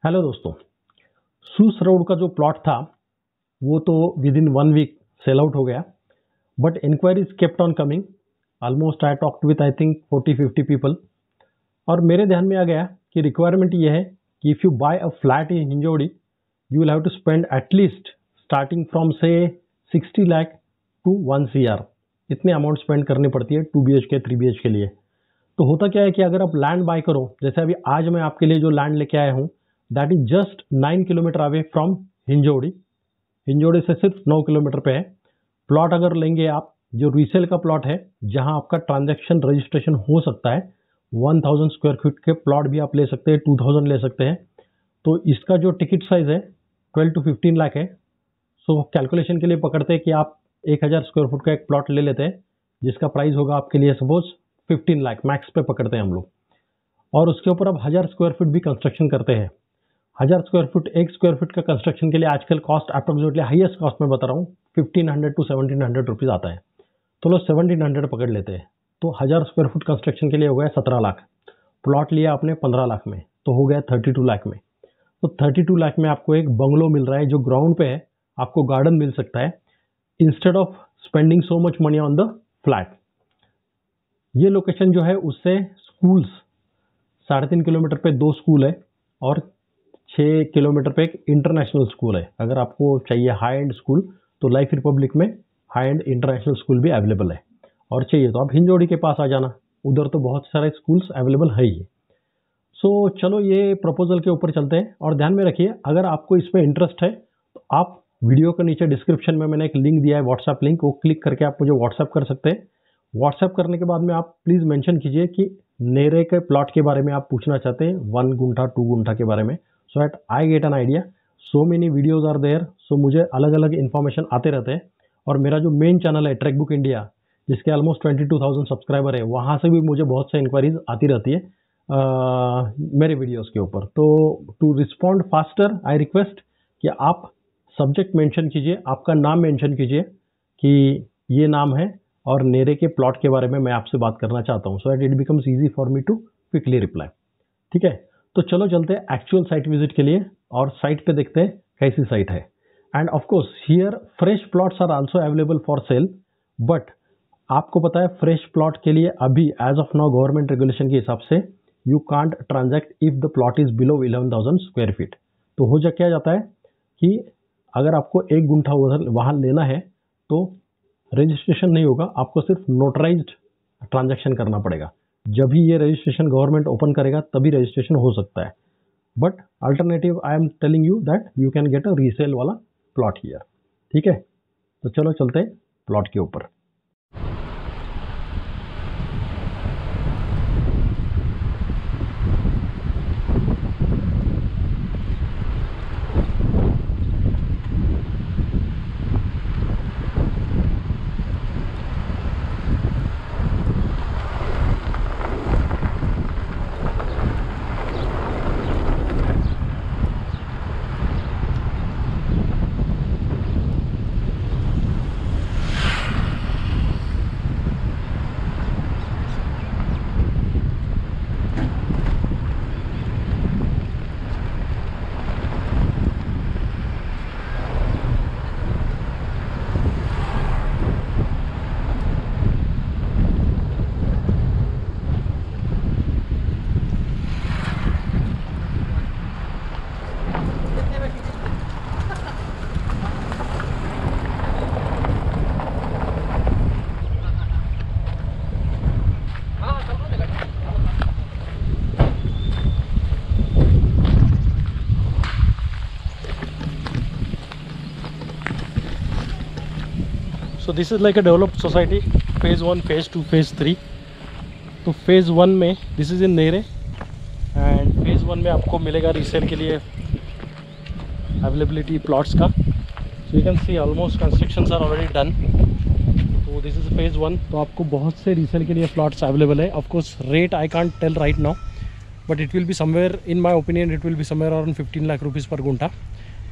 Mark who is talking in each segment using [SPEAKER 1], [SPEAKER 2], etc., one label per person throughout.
[SPEAKER 1] Hello दोस्तों, सूस road का जो प्लॉट था वो तो within 1 week sell out हो गया, but enquiries kept on coming. Almost I talked with I think 40-50 people और मेरे ध्यान में आ गया कि रिक्वायरमेंट ये है कि if you buy a flat in Hinjewadi you will have to spend at least starting from से 60 लाख टू 1 CR। इतने अमाउंट स्पेंड करनी पड़ती है 2 BHK 3 BHK के लिए। तो होता क्या है कि अगर आप लैंड बाय करो, जैसे अभी आज मैं आपके लिए जो लैंड लेके आया हूँ that is just 9 kilometre away from Hinjewadi. Hinjewadi से सिर्फ 9 किलोमीटर पे है। प्लॉट अगर लेंगे आप, जो रीसेल का प्लॉट है जहां आपका ट्रांजैक्शन रजिस्ट्रेशन हो सकता है, 1000 स्क्वायर फीट के प्लॉट भी आप ले सकते हैं, 2000 ले सकते हैं। तो इसका जो टिकट साइज है 12 to 15 लाख है। सो कैलकुलेशन के लिए पकड़ते हैं कि आप 1000 स्क्वायर फुट का एक प्लॉट ले लेते हैं जिसका प्राइस होगा आपके लिए सपोज 15 लाख, मैक्स पे पकड़ते हैं हम लोग। और उसके ऊपर आप 1000 स्क्वायर फीट भी कंस्ट्रक्शन करते हैं। 1000 स्क्वायर फुट, 1 स्क्वायर फीट का कंस्ट्रक्शन के लिए आजकल कॉस्ट अप्रोक्सीमेटली हाईएस्ट कॉस्ट में बता रहा हूँ 1500 to 1700 रुपीज़ आता है। तो लोग 1700 पकड़ लेते हैं। तो 1000 स्क्वायर फुट कंस्ट्रक्शन के लिए हो गया 17 लाख। प्लॉट लिया आपने 15 लाख में, तो हो गया 32 लाख में। तो 32 लाख में आपको एक बंगलो मिल रहा है जो ग्राउंड पे है, आपको गार्डन मिल सकता है instead of spending so much money on the flat. ये लोकेशन जो है उससे स्कूल्स 3.5 किलोमीटर पे 2 स्कूल है और 6 किलोमीटर पे एक इंटरनेशनल स्कूल है। अगर आपको चाहिए हाई एंड स्कूल तो लाइफ रिपब्लिक में हाई एंड इंटरनेशनल स्कूल भी अवेलेबल है, और चाहिए तो आप हिंजोड़ी के पास आ जाना, उधर तो बहुत सारे स्कूल्स अवेलेबल है ही। सो चलो ये प्रपोजल के ऊपर चलते हैं। और ध्यान में रखिए, अगर आपको इसमें इंटरेस्ट है तो आप वीडियो के नीचे डिस्क्रिप्शन में मैंने एक लिंक दिया है, व्हाट्सएप लिंक, वो क्लिक करके आप मुझे व्हाट्सएप कर सकते हैं। व्हाट्सएप करने के बाद में आप प्लीज़ मेंशन कीजिए कि नेरे के प्लॉट के बारे में आप पूछना चाहते हैं, 1 गुंठा 2 गुंठा के बारे में, so that I get an idea. So many videos are there, so मुझे अलग अलग इन्फॉर्मेशन आते रहते हैं। और मेरा जो मेन चैनल है ट्रैक बुक इंडिया, जिसके ऑलमोस्ट 22,000 सब्सक्राइबर है, वहाँ से भी मुझे बहुत से इंक्वायरीज आती रहती है मेरे वीडियोज़ के ऊपर। तो to respond faster I request कि आप सब्जेक्ट मेंशन कीजिए, आपका नाम मेंशन कीजिए कि ये नाम है और नेरे के प्लॉट के बारे में मैं आपसे बात करना चाहता हूँ, so that it becomes easy for me to quickly reply. ठीक है, तो चलो चलते हैं एक्चुअल साइट विजिट के लिए और साइट पे देखते हैं कैसी साइट है। And of course here fresh plots are also available for sale, but आपको पता है फ्रेश प्लॉट के लिए अभी as of now government regulation के हिसाब से you can't transact if the plot is below 11,000 square feet. तो हो क्या जाता है कि अगर आपको 1 गुंठा उधर वहाँ लेना है तो रजिस्ट्रेशन नहीं होगा, आपको सिर्फ नोटराइज्ड ट्रांजैक्शन करना पड़ेगा। जब भी ये रजिस्ट्रेशन गवर्नमेंट ओपन करेगा तभी रजिस्ट्रेशन हो सकता है। But alternative I am telling you that you can get a resale वाला प्लॉट हियर। ठीक है, तो चलो चलते हैं प्लॉट के ऊपर। So this is like a developed society, phase 1, phase 2, phase 3। तो फेज़ 1 में this is in near, and phase 1 में आपको मिलेगा रीसेल के लिए अवेलेबिलिटी प्लॉट्स का। So you can see almost constructions are already done. तो दिस इज़ फेज़ 1। तो आपको बहुत से रीसेल के लिए प्लॉट्स अवेलेबल है। Of course rate I can't tell right now, but it will be somewhere, in my opinion it will be somewhere around 15 lakh rupees per guntha.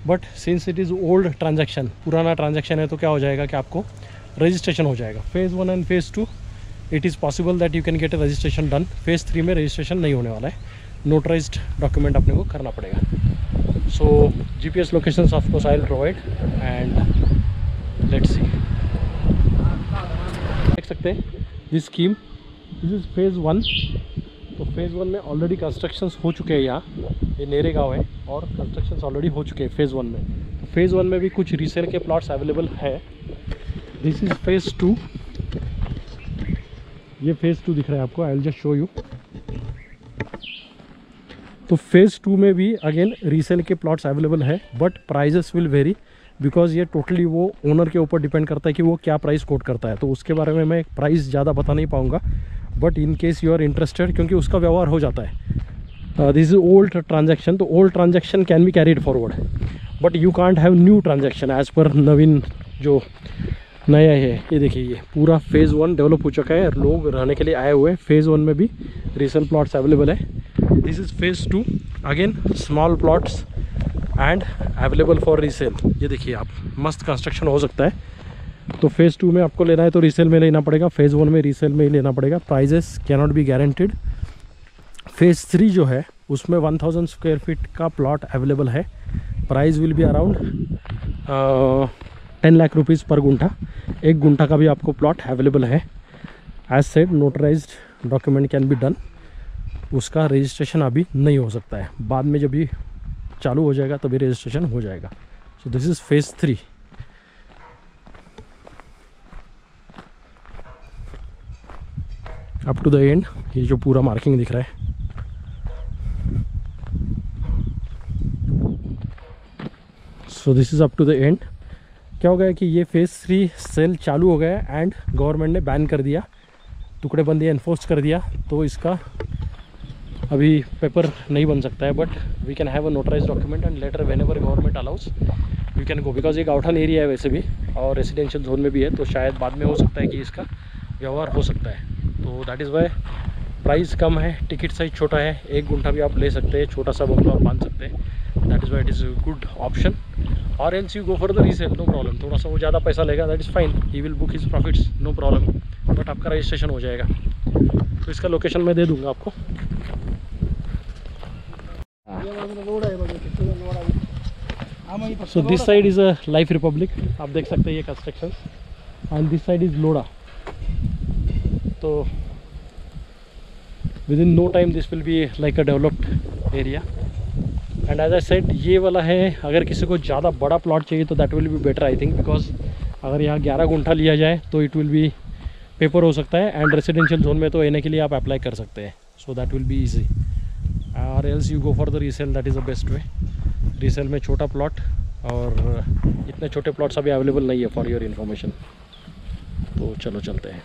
[SPEAKER 1] But since it is old transaction, पुराना transaction है, तो क्या हो जाएगा कि आपको registration हो जाएगा। Phase 1 and phase 2 it is possible that you can get a registration done. Phase 3 में रजिस्ट्रेशन नहीं होने वाला है। नोटराइज्ड डॉक्यूमेंट अपने को करना पड़ेगा। सो GPS locations of course I will provide and let's see. देख सकते हैं this scheme, this is phase 1। तो फेज़ 1 में ऑलरेडी कंस्ट्रक्शंस हो चुके हैं। यहाँ ये नेरे गाँव है और कंस्ट्रक्शंस ऑलरेडी हो चुके हैं फेज़ 1 में। तो फेज़ 1 में भी कुछ रीसेल के प्लॉट्स अवेलेबल है। This is phase 2। ये फेज़ 2 दिख रहा है आपको, I will just show you. तो फेज़ 2 में भी अगेन रीसेल के प्लॉट्स अवेलेबल है, but prices will vary, because ये टोटली वो ओनर के ऊपर डिपेंड करता है कि वो क्या प्राइस कोट करता है। तो उसके बारे में मैं प्राइस ज़्यादा बता नहीं पाऊँगा, but in case you are interested, क्योंकि उसका व्यवहार हो जाता है। दिस इज ओल्ड ट्रांजैक्शन, तो old transaction can be carried forward, but you can't have new transaction as per नवीन जो नया है। ये देखिए ये पूरा फेज़ 1 डेवलप हो चुका है, लोग रहने के लिए आए हुए हैं। फेज़ 1 में भी रीसेल प्लॉट्स अवेलेबल है। This is phase 2, again small plots and available for resale. ये देखिए आप, मस्त कंस्ट्रक्शन हो सकता है। तो फेज़ 2 में आपको लेना है तो रीसेल में लेना पड़ेगा, फेज़ 1 में रीसेल में ही लेना पड़ेगा। Prices can not be guaranteed. Phase 3 जो है उसमें 1000 स्क्वायर फीट का प्लॉट अवेलेबल है। Price will be around 10 lakh rupees per गुंठा। 1 गुंठा का भी आपको प्लॉट अवेलेबल है। As said notarized document can be done. उसका रजिस्ट्रेशन अभी नहीं हो सकता है, बाद में जब भी चालू हो जाएगा तभी रजिस्ट्रेशन हो जाएगा। So this is phase 3। Up to the end ये जो पूरा मार्किंग दिख रहा है, so this is up to the end. क्या हो गया कि ये फेज़ 3 सेल चालू हो गया एंड गवर्नमेंट ने बैन कर दिया, टुकड़ेबंदी एनफोर्स कर दिया। तो इसका अभी पेपर नहीं बन सकता है, but we can have a notarize document and later whenever government allows you can go, because ये गाउठान एरिया है वैसे भी और रेसिडेंशियल जोन में भी है। तो शायद बाद में हो सकता है कि इसका व्यवहार हो सकता है। तो दैट इज़ वाई प्राइस कम है, टिकट साइज छोटा है, 1 गुंठा भी आप ले सकते हैं, छोटा सा बंगलो आप बांध सकते हैं। That is why it is good option. और else you go for the resale, no problem. थोड़ा सा वो ज़्यादा पैसा लेगा, that is fine, he will book his profits, no problem, but आपका रजिस्ट्रेशन हो जाएगा। तो इसका लोकेशन मैं दे दूँगा आपको। So this side is a Life Republic, आप देख सकते हैं ये construction, and this side is Lodha. तो within no time this will be like a developed area. And as I said ये वाला है, अगर किसी को ज़्यादा बड़ा प्लॉट चाहिए तो that will be better I think, because अगर यहाँ 11 गुंठा लिया जाए तो इट विल बी पेपर हो सकता है, एंड रेसिडेंशियल जोन में तो लेने के लिए आप अप्लाई कर सकते हैं। So that will be easy. और else you go for the resale, that is the best way. Resale में छोटा प्लॉट, और इतने छोटे प्लॉट्स अभी अवेलेबल नहीं है फॉर योर इन्फॉर्मेशन। तो चलो चलते हैं।